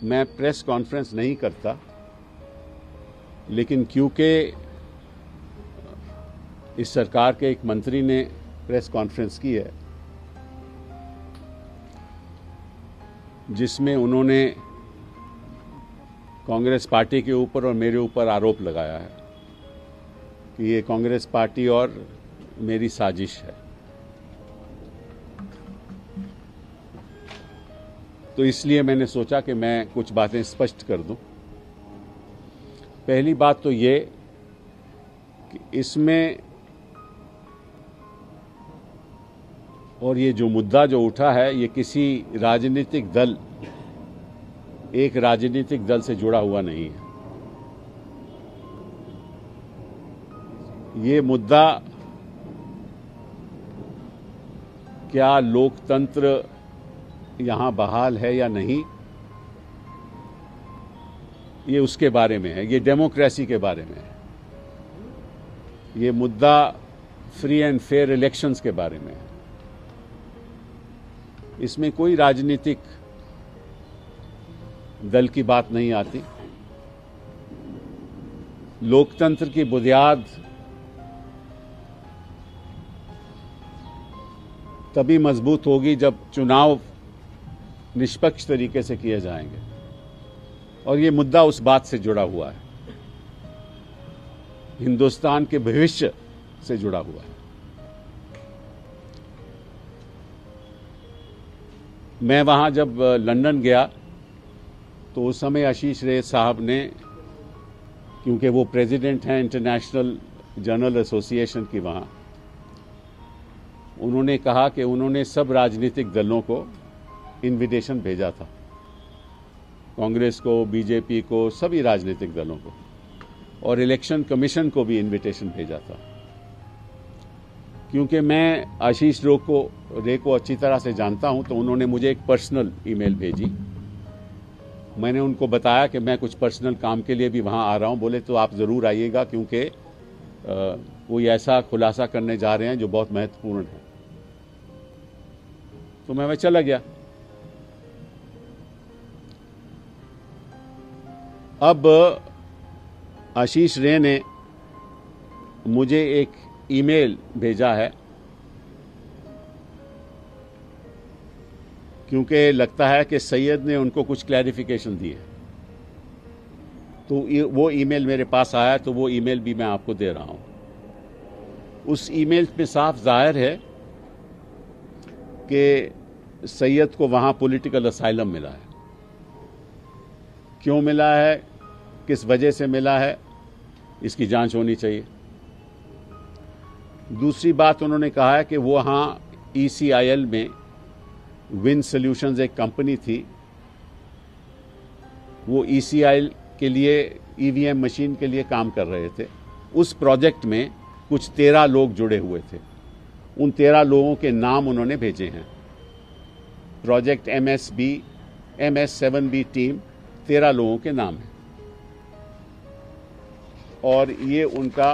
मैं press conference नहीं करता, लेकिन क्योंकि इस सरकार के एक मंत्री ने प्रेस कॉन्फ्रेंस की है जिसमें उन्होंने कांग्रेस पार्टी के ऊपर और मेरे ऊपर आरोप लगाया है कि ये कांग्रेस पार्टी और मेरी साजिश है, तो इसलिए मैंने सोचा कि मैं कुछ बातें स्पष्ट कर दूं। पहली बात तो ये कि इसमें और ये जो मुद्दा जो उठा है ये किसी राजनीतिक दल, एक राजनीतिक दल से जुड़ा हुआ नहीं है। ये मुद्दा क्या लोकतंत्र यहां बहाल है या नहीं, ये उसके बारे में है, ये डेमोक्रेसी के बारे में है, ये मुद्दा फ्री एंड फेयर इलेक्शंस के बारे में है। इसमें कोई राजनीतिक दल की बात नहीं आती। लोकतंत्र की बुनियाद तभी मजबूत होगी जब चुनाव निष्पक्ष तरीके से किए जाएंगे, और ये मुद्दा उस बात से जुड़ा हुआ है, हिंदुस्तान के भविष्य से जुड़ा हुआ है। मैं वहां जब लंदन गया तो उस समय आशीष रेय साहब ने, क्योंकि वो प्रेसिडेंट हैं इंटरनेशनल जर्नल एसोसिएशन की, वहां उन्होंने कहा कि उन्होंने सब राजनीतिक दलों को इनविटेशन भेजा था, कांग्रेस को, बीजेपी को, सभी राजनीतिक दलों को, और इलेक्शन कमीशन को भी इनविटेशन भेजा था। क्योंकि मैं आशीष रे को अच्छी तरह से जानता हूं, तो उन्होंने मुझे एक पर्सनल ईमेल भेजी। मैंने उनको बताया कि मैं कुछ पर्सनल काम के लिए भी वहां आ रहा हूं। बोले तो आप जरूर आइएगा, क्योंकि कोई ऐसा खुलासा करने जा रहे हैं जो बहुत महत्वपूर्ण है। तो मैं चला गया। अब आशीष रे ने मुझे एक ईमेल भेजा है, क्योंकि लगता है कि सैयद ने उनको कुछ क्लैरिफिकेशन दी है, तो वो ईमेल मेरे पास आया, तो वो ईमेल भी मैं आपको दे रहा हूं। उस ईमेल में साफ जाहिर है कि सैयद को वहां पॉलिटिकल असाइलम मिला है। क्यों मिला है, किस वजह से मिला है, इसकी जांच होनी चाहिए। दूसरी बात, उन्होंने कहा है कि वो वहां ECIL में विन सॉल्यूशंस एक कंपनी थी, वो ECIL के लिए EVM मशीन के लिए काम कर रहे थे। उस प्रोजेक्ट में कुछ 13 लोग जुड़े हुए थे। उन 13 लोगों के नाम उन्होंने भेजे हैं। प्रोजेक्ट MS7B टीम 13 लोगों के नाम है, और ये उनका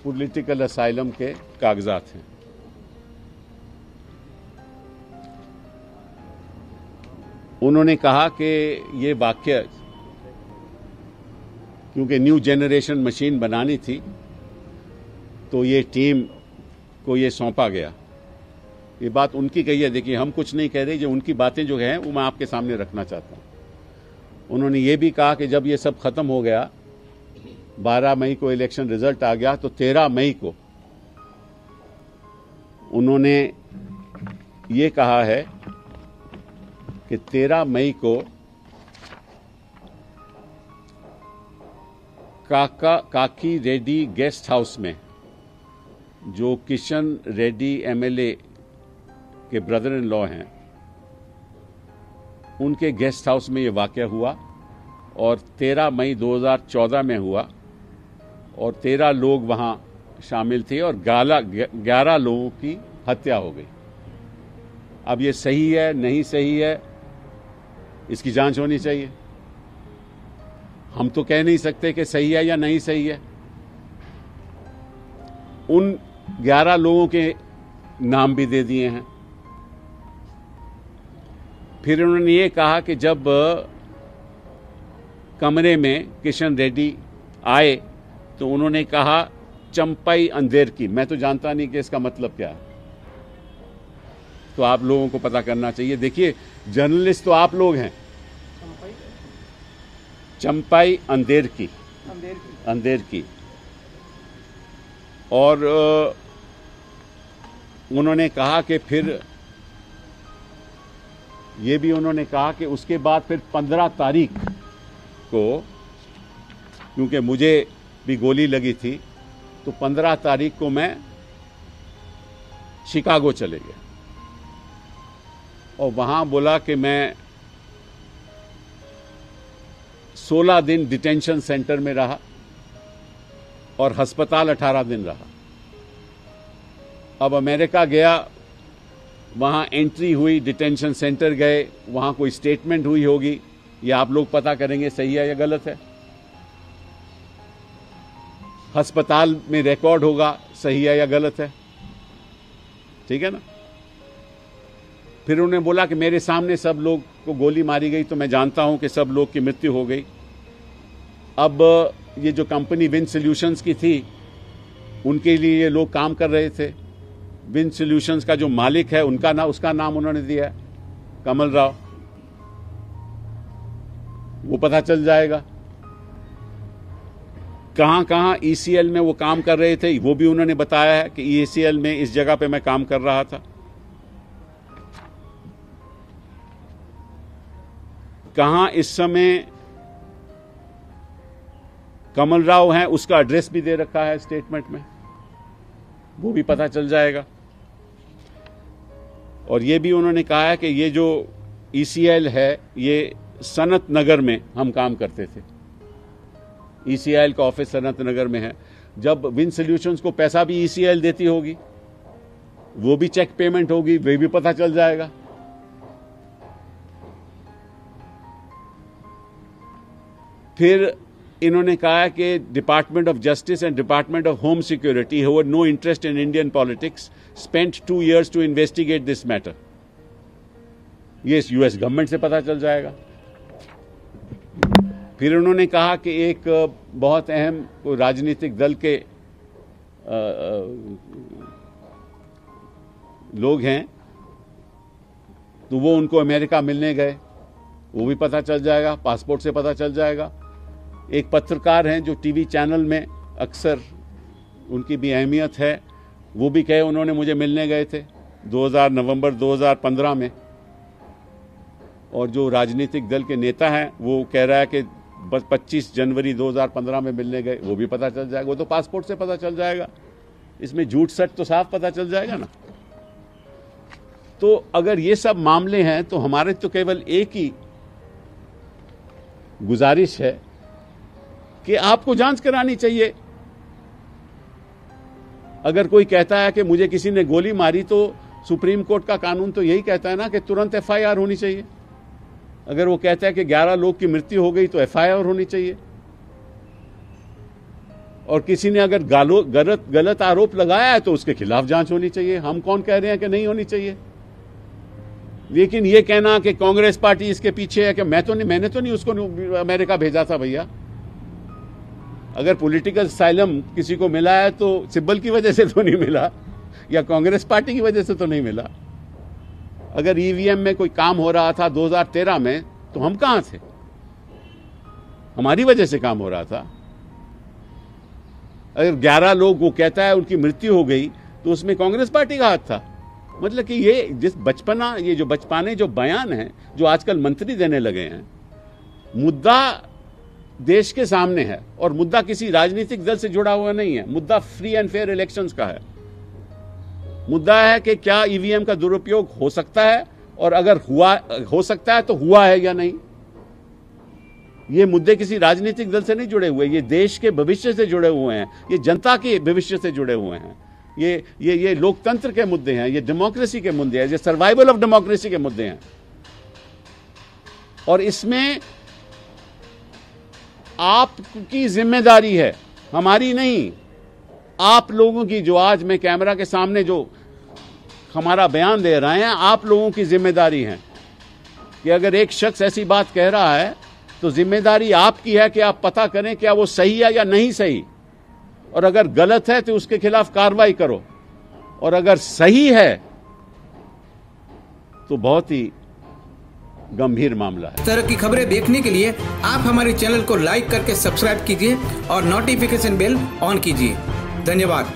पॉलिटिकल असाइलम के कागजात हैं। उन्होंने कहा कि ये वाक्य, क्योंकि न्यू जनरेशन मशीन बनानी थी, तो ये टीम को ये सौंपा गया। ये बात उनकी कही है, देखिए हम कुछ नहीं कह रहे, जो उनकी बातें जो हैं वो मैं आपके सामने रखना चाहता हूं। उन्होंने ये भी कहा कि जब ये सब खत्म हो गया, 12 मई को इलेक्शन रिजल्ट आ गया, तो 13 मई को उन्होंने ये कहा है कि 13 मई को काकी रेड्डी गेस्ट हाउस में, जो किशन रेड्डी MLA के ब्रदर इन लॉ हैं, उनके गेस्ट हाउस में ये वाकया हुआ, और 13 मई 2014 में हुआ, और 13 लोग वहां शामिल थे, और 11 लोगों की हत्या हो गई। अब ये सही है नहीं सही है, इसकी जांच होनी चाहिए। हम तो कह नहीं सकते कि सही है या नहीं सही है। उन 11 लोगों के नाम भी दे दिए हैं। फिर उन्होंने ये कहा कि जब कमरे में किशन रेड्डी आए तो उन्होंने कहा चंपाई अंधेर की। मैं तो जानता नहीं कि इसका मतलब क्या है, तो आप लोगों को पता करना चाहिए। देखिए, जर्नलिस्ट तो आप लोग हैं। चंपाई अंधेर की, अंधेर की। और उन्होंने कहा कि फिर ये भी उन्होंने कहा कि उसके बाद फिर 15 तारीख को, क्योंकि मुझे भी गोली लगी थी, तो 15 तारीख को मैं शिकागो चले गया और वहां बोला कि मैं 16 दिन डिटेंशन सेंटर में रहा और अस्पताल 18 दिन रहा। अब अमेरिका गया, वहां एंट्री हुई, डिटेंशन सेंटर गए, वहां कोई स्टेटमेंट हुई होगी, ये आप लोग पता करेंगे सही है या गलत है। अस्पताल में रिकॉर्ड होगा सही है या गलत है, ठीक है ना। फिर उन्होंने बोला कि मेरे सामने सब लोग को गोली मारी गई, तो मैं जानता हूं कि सब लोग की मृत्यु हो गई। अब ये जो कंपनी विन सॉल्यूशंस की थी, उनके लिए ये लोग काम कर रहे थे। विन सॉल्यूशंस का जो मालिक है उसका नाम उन्होंने दिया है कमल राव। वो पता चल जाएगा। कहां कहां ईसीएल में वो काम कर रहे थे, वो भी उन्होंने बताया है कि ईसीएल में इस जगह पे मैं काम कर रहा था। कहां इस समय कमल राव हैं, उसका एड्रेस भी दे रखा है स्टेटमेंट में, वो भी पता चल जाएगा। और ये भी उन्होंने कहा है कि ये जो ईसीएल है, ये सनत नगर में हम काम करते थे। ईसीएल का ऑफिस सनत नगर में है। जब विन सॉल्यूशंस को पैसा भी ईसीएल देती होगी, वो भी चेक पेमेंट होगी, वे भी पता चल जाएगा। फिर इन्होंने कहा कि department of justice and department of home security have no interest in Indian politics, spent 2 years to investigate this matter. ये यूएस गवर्नमेंट से पता चल जाएगा। फिर उन्होंने कहा कि एक बहुत अहम राजनीतिक दल के लोग हैं, तो वो उनको अमेरिका मिलने गए, वो भी पता चल जाएगा, पासपोर्ट से पता चल जाएगा। एक पत्रकार हैं जो टीवी चैनल में अक्सर, उनकी भी अहमियत है, वो भी कहे उन्होंने मुझे मिलने गए थे नवंबर 2015 में। और जो राजनीतिक दल के नेता हैं, वो कह रहा है कि बस 25 जनवरी 2015 में मिलने गए, वो भी पता चल जाएगा। वो तो पासपोर्ट से पता चल जाएगा, इसमें झूठ सच तो साफ पता चल जाएगा ना। तो अगर ये सब मामले हैं, तो हमारे तो केवल एक ही गुजारिश है कि आपको जांच करानी चाहिए। अगर कोई कहता है कि मुझे किसी ने गोली मारी, तो सुप्रीम कोर्ट का कानून तो यही कहता है ना कि तुरंत एफआईआर होनी चाहिए। अगर वो कहता है कि 11 लोग की मृत्यु हो गई, तो एफआईआर होनी चाहिए। और किसी ने अगर गलत आरोप लगाया है, तो उसके खिलाफ जांच होनी चाहिए। हम कौन कह रहे हैं कि नहीं होनी चाहिए। लेकिन ये कहना कि कांग्रेस पार्टी इसके पीछे है, कि मैंने तो नहीं उसको अमेरिका भेजा था भैया। अगर पॉलिटिकल असाइलम किसी को मिला है, तो सिब्बल की वजह से तो नहीं मिला, या कांग्रेस पार्टी की वजह से तो नहीं मिला। अगर ईवीएम में कोई काम हो रहा था 2013 में, तो हम कहां थे? हमारी वजह से काम हो रहा था। अगर 11 लोग, वो कहता है उनकी मृत्यु हो गई, तो उसमें कांग्रेस पार्टी का हाथ था। मतलब कि ये जो बचपने जो बयान है, जो आजकल मंत्री देने लगे हैं, मुद्दा देश के सामने है, और मुद्दा किसी राजनीतिक दल से जुड़ा हुआ नहीं है। मुद्दा फ्री एंड फेयर इलेक्शंस का है। मुद्दा है कि क्या ईवीएम का दुरुपयोग हो सकता है, और अगर हो सकता है तो हुआ है या नहीं। ये मुद्दे किसी राजनीतिक दल से नहीं जुड़े हुए, ये देश के भविष्य से जुड़े हुए हैं, ये जनता के भविष्य से जुड़े हुए हैं। ये लोकतंत्र के मुद्दे हैं, ये डेमोक्रेसी के मुद्दे हैं, ये सर्वाइवल ऑफ डेमोक्रेसी के मुद्दे हैं। और इसमें आपकी जिम्मेदारी है, हमारी नहीं। आप लोगों की, जो आज मैं कैमरा के सामने जो हमारा बयान दे रहे हैं, आप लोगों की जिम्मेदारी है कि अगर एक शख्स ऐसी बात कह रहा है तो जिम्मेदारी आपकी है कि आप पता करें क्या वो सही है या नहीं सही, और अगर गलत है तो उसके खिलाफ कार्रवाई करो, और अगर सही है तो बहुत ही गंभीर मामला है। इस तरह की खबरें देखने के लिए आप हमारे चैनल को लाइक करके सब्सक्राइब कीजिए और नोटिफिकेशन बेल ऑन कीजिए। धन्यवाद।